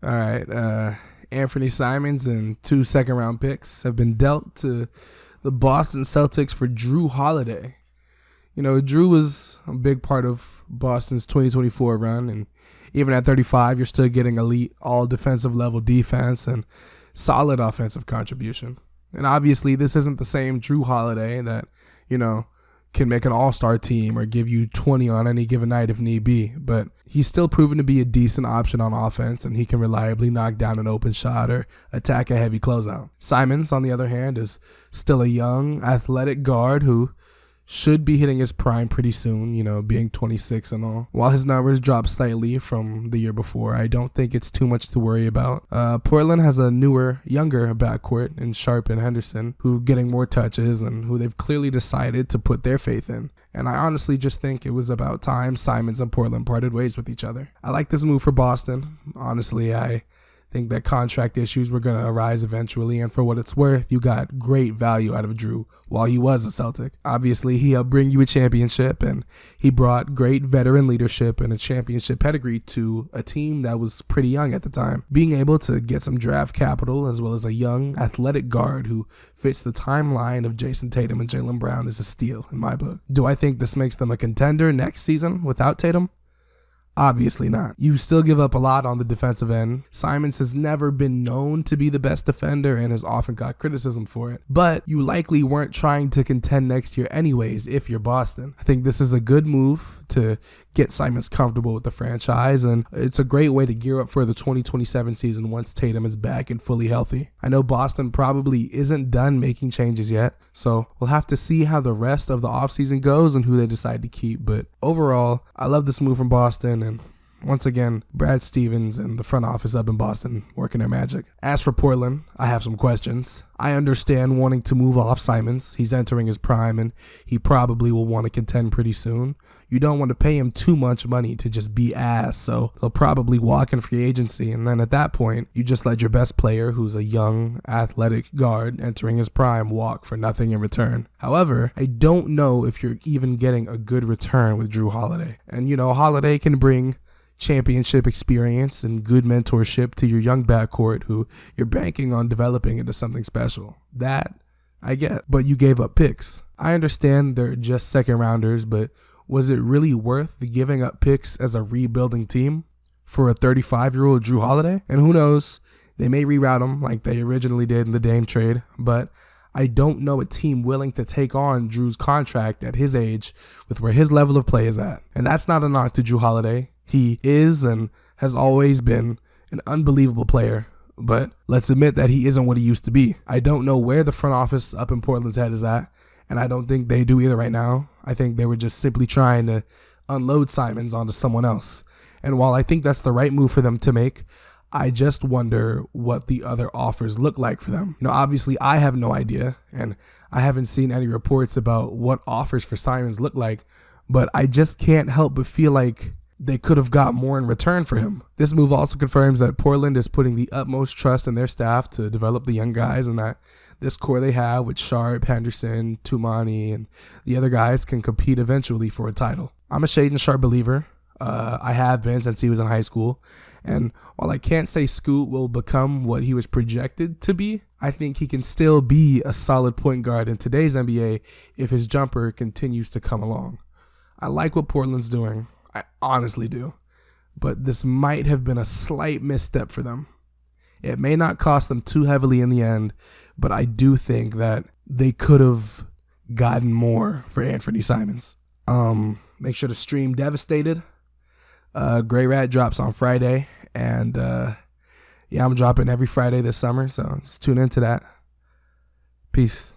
All right. Anthony Simons and 2 second-round picks have been dealt to the Boston Celtics for Drew Holiday. You know, Drew was a big part of Boston's 2024 run, and even at 35, you're still getting elite all-defensive level defense and solid offensive contribution. And obviously, this isn't the same Drew Holiday that, can make an all-star team or give you 20 on any given night if need be, but he's still proven to be a decent option on offense, and he can reliably knock down an open shot or attack a heavy closeout. Simons, on the other hand, is still a young, athletic guard who should be hitting his prime pretty soon, being 26 and all. While his numbers dropped slightly from the year before, I don't think it's too much to worry about. Portland has a newer, younger backcourt in Sharp and Henderson, who getting more touches and who they've clearly decided to put their faith in. And I honestly just think it was about time Simons and Portland parted ways with each other. I like this move for Boston. Honestly, I think that contract issues were going to arise eventually, and for what it's worth, you got great value out of Drew while he was a Celtic. Obviously, he helped bring you a championship, and he brought great veteran leadership and a championship pedigree to a team that was pretty young at the time. Being able to get some draft capital as well as a young, athletic guard who fits the timeline of Jason Tatum and Jaylen Brown is a steal in my book. Do I think this makes them a contender next season without Tatum? Obviously not. You still give up a lot on the defensive end. Simons has never been known to be the best defender and has often got criticism for it. But you likely weren't trying to contend next year anyways if you're Boston. I think this is a good move to get Simons comfortable with the franchise, and it's a great way to gear up for the 2027 season once Tatum is back and fully healthy. I know Boston probably isn't done making changes yet, so we'll have to see how the rest of the offseason goes and who they decide to keep. But overall, I love this move from Boston, and once again, Brad Stevens and the front office up in Boston working their magic. As for Portland, I have some questions. I understand wanting to move off Simons. He's entering his prime, and he probably will want to contend pretty soon. You don't want to pay him too much money to just be ass, so he'll probably walk in free agency, and then at that point, you just let your best player, who's a young, athletic guard entering his prime, walk for nothing in return. However, I don't know if you're even getting a good return with Drew Holiday. And, Holiday can bring championship experience and good mentorship to your young backcourt who you're banking on developing into something special. That I get, but you gave up picks. I understand they're just second rounders, but was it really worth giving up picks as a rebuilding team for a 35-year-old Drew Holiday? And who knows, they may reroute him like they originally did in the Dame trade, but I don't know a team willing to take on Drew's contract at his age with where his level of play is at. And that's not a knock to Drew Holiday. He is and has always been an unbelievable player, but let's admit that he isn't what he used to be. I don't know where the front office up in Portland's head is at, and I don't think they do either right now. I think they were just simply trying to unload Simons onto someone else. And while I think that's the right move for them to make, I just wonder what the other offers look like for them. Obviously I have no idea, and I haven't seen any reports about what offers for Simons look like, but I just can't help but feel like they could have got more in return for him. This move also confirms that Portland is putting the utmost trust in their staff to develop the young guys, and that this core they have with Sharp, Henderson, Tumani, and the other guys can compete eventually for a title. I'm a Shaedon Sharp believer. I have been since he was in high school, and while I can't say Scoot will become what he was projected to be, I think he can still be a solid point guard in today's NBA if his jumper continues to come along. I like what Portland's doing. I honestly do. But this might have been a slight misstep for them. It may not cost them too heavily in the end, but I do think that they could have gotten more for Anthony Simons. Make sure to stream Devastated. Gray Rat drops on Friday, and I'm dropping every Friday this summer, so just tune into that. Peace.